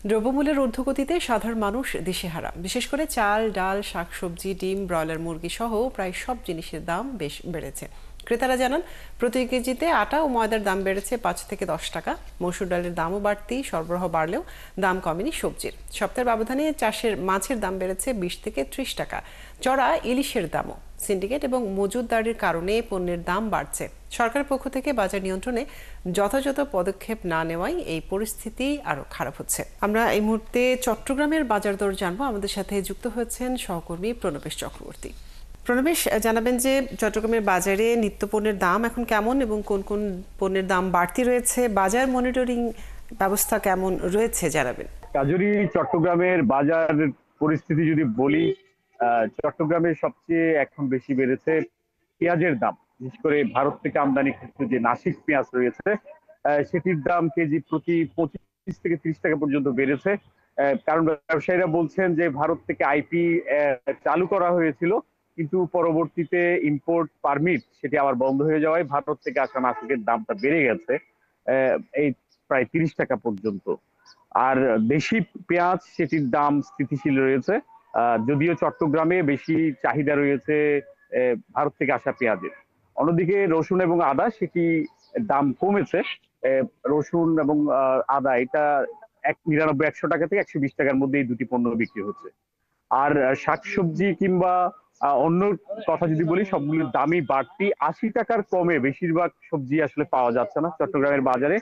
দ্রব্যমূল্যের ঊর্ধ্বগতিতে সাধারণ মানুষ দিশেহারা। বিশেষ করে চাল, ডাল, শাকসবজি, ডিম, ব্রয়লার মুরগি সহ প্রায় সব জিনিসের দাম বেশ বেড়েছে। ক্রেতারা জানান, প্রতি কেজিতে আটা ও ময়দার দাম বেড়েছে 5 থেকে 10 টাকা। মসুর ডালের দামও বাড়তি, সরবরাহ বাড়লেও দাম কমেনি সবজির। সপ্তাহের ব্যবধানে চাষের মাছের দাম বেড়েছে 20 থেকে 30 টাকা। চড়া ইলিশের দামও। সিন্ডিকেট এবং মজুতদারির কারণে পণ্যের দাম বাড়ছে। সরকারের পক্ষ থেকে বাজার নিয়ন্ত্রণে যথাযথ পদক্ষেপ না নেওয়ায় এই পরিস্থিতি আরো খারাপ হচ্ছে। আমরা এই মুহূর্তে চট্টগ্রামের বাজার দর জানবো। আমাদের সাথে যুক্ত হয়েছেন সহকর্মী প্রণবেশ চক্রবর্তী। প্রণবেশ, জানাবেন যে চট্টগ্রামের বাজারে নিত্যপণ্যের দাম এখন কেমন এবং কোন কোন পণ্যের দাম বাড়তি রয়েছে, বাজার মনিটরিং ব্যবস্থা কেমন রয়েছে জানাবেন। কাজুরি চট্টগ্রামের বাজার পরিস্থিতি যদি বলি, চট্টগ্রামে সবচেয়ে এখন বেশি বেড়েছে পেঁয়াজের দাম। বিশেষ করে ভারত থেকে আমদানিকৃত যে নাসিক পেঁয়াজ রয়েছে, সেটির দাম কেজি প্রতি 25 থেকে 30 টাকা পর্যন্ত বেড়েছে। কারণ ব্যবসায়ীরা বলছেন যে ভারত থেকে আইপি চালু করা হয়েছিল, কিন্তু পরবর্তীতে ইম্পোর্ট পারমিট সেটি আবার বন্ধ হয়ে যাওয়ায় ভারত থেকে আসা নাসিকের দামটা বেড়ে গেছে এই প্রায় 30 টাকা পর্যন্ত। আর দেশি পেঁয়াজ সেটির দাম স্থিতিশীল রয়েছে, যদিও চট্টগ্রামে বেশি চাহিদা রয়েছে ভারত থেকে আসা পেঁয়াজের। অন্যদিকে রসুন এবং আদা সেটি দাম কমেছে। রসুন এবং আদা এটা 199-100 টাকা থেকে 120 টাকার মধ্যে এই দুটি পণ্য বিক্রি হচ্ছে। আর শাকসবজি কিংবা অন্য কথা যদি বলি, সবগুলোর দামই বাড়তি। 80 টাকার কমে বেশিরভাগ সবজি আসলে পাওয়া যাচ্ছে না চট্টগ্রামের বাজারে।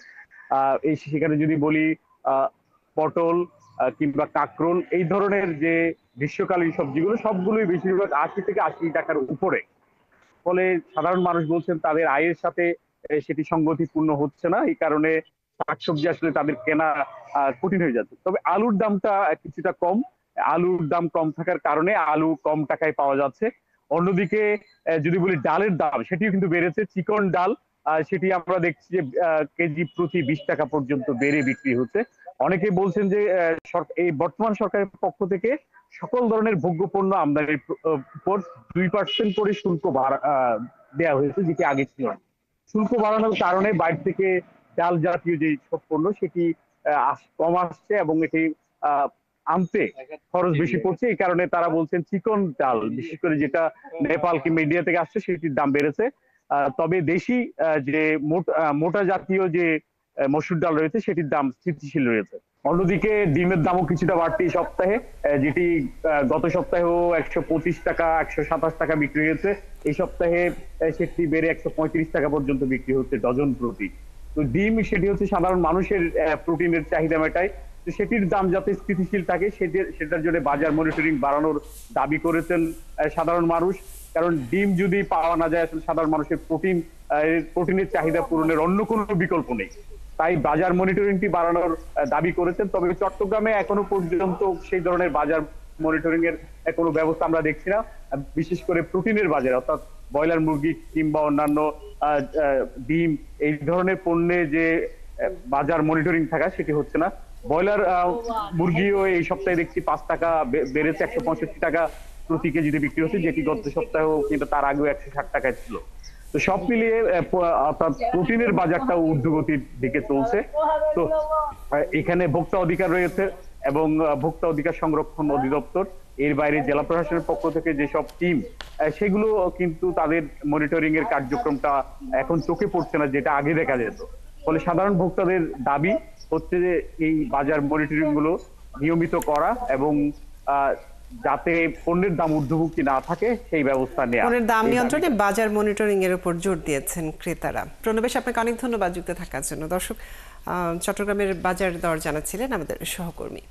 এই সেখানে যদি বলি পটল কিংবা কাঁকরোল, এই ধরনের যে গ্রীষ্মকালীন সবজিগুলো সবগুলোই বেশিরভাগ 80 থেকে 80 টাকার উপরে। ফলে সাধারণ মানুষ বলছেন তাদের আয়ের সাথে সেটি সঙ্গতিপূর্ণ হচ্ছে না। এই কারণে শাকসবজি আসলে তাদের কেনা কঠিন হয়ে যাচ্ছে। তবে আলুর দামটা কিছুটা কম। আলুর দাম কম থাকার কারণে আলু কম টাকায় পাওয়া যাচ্ছে। অন্যদিকে যদি বলি ডালের দাম, সেটিও কিন্তু বেড়েছে। চিকন ডাল সেটি আমরা দেখছি যে কেজি প্রতি 20 টাকা পর্যন্ত বেড়ে বিক্রি হচ্ছে। অনেকে বলছেন যে এই বর্তমান সরকারের পক্ষ থেকে সকল ধরনের ভোগ্যপণ্য আমদানির উপর 2% করে শুল্ক দেওয়া হয়েছে, যেটি আগে ছিল না। শুল্ক বাড়ানোর কারণে বাইরে থেকে ডাল জাতীয় যে সব পণ্য সেটি কম আসছে এবং এটি আনতে খরচ বেশি পড়ছে। এই কারণে তারা বলছেন চিকন ডাল, বিশেষ করে যেটা নেপাল কিংবা ইন্ডিয়া থেকে আসছে, সেটির দাম বেড়েছে। তবে দেশি যে মোটা জাতীয় যে মসুর ডাল রয়েছে সেটির দাম স্থিতিশীল রয়েছে। অন্যদিকে ডিমের দামও কিছুটা বাড়তি সপ্তাহে, যেটি গত সপ্তাহেও 125 টাকা 127 টাকা বিক্রি হয়েছে। এই সপ্তাহে সেটি বেড়ে 135 টাকা পর্যন্ত বিক্রি হচ্ছে ডজন প্রতি। তো ডিম সেটি হচ্ছে সাধারণ মানুষের প্রোটিনের চাহিদা মেটায়। তো সেটির দাম যাতে স্থিতিশীল থাকে সেটার জন্য বাজার মনিটরিং বাড়ানোর দাবি করেছেন সাধারণ মানুষ। কারণ ডিম যদি পাওয়া না যায়, আসলে সাধারণ মানুষের প্রোটিনের চাহিদা পূরণের অন্য কোনো বিকল্প নেই। তাই বাজার মনিটরিংটি বাড়ানোর দাবি করেছেন। তবে চট্টগ্রামে এখনো পর্যন্ত সেই ধরনের বাজার মনিটরিং এর কোনো ব্যবস্থা আমরা দেখছি না। বিশেষ করে প্রোটিনের বাজার, অর্থাৎ ব্রয়লার মুরগি কিংবা অন্যান্য ডিম, এই ধরনের পণ্যে যে বাজার মনিটরিং থাকা সেটি হচ্ছে না। ব্রয়লার মুরগিও এই সপ্তাহে দেখছি 5 টাকা বেড়েছে, 165 টাকা প্রতি কেজিতে বিক্রি হচ্ছে, যেটি গত সপ্তাহেও কিন্তু তার আগেও 160 টাকায় ছিল। তো সব মিলিয়ে অর্থাৎ প্রোটিনের বাজারটা ঊর্ধ্বগতির দিকে চলছে। তো এখানে ভোক্তা অধিকার রয়েছে এবং ভোক্তা অধিকার সংরক্ষণ অধিদপ্তর, এর বাইরে জেলা প্রশাসনের পক্ষ থেকে যেসব টিম, সেগুলো কিন্তু তাদের মনিটরিং এর কার্যক্রমটা এখন চোখে পড়ছে না, যেটা আগে দেখা যেত। ফলে সাধারণ ভোক্তাদের দাবি হচ্ছে যে এই বাজার মনিটরিং গুলো নিয়মিত করা এবং যাতে পণ্যের দাম ঊর্ধ্বমুখী না থাকে সেই ব্যবস্থা নেওয়া। পণ্যের দাম নিয়ন্ত্রণে বাজার মনিটরিং এর উপর জোর দিয়েছেন ক্রেতারা। প্রণবেশ, আপনাকে অনেক ধন্যবাদ যুক্ত থাকার জন্য। দর্শক, চট্টগ্রামের বাজার দর জানাচ্ছিলেন আমাদের সহকর্মী।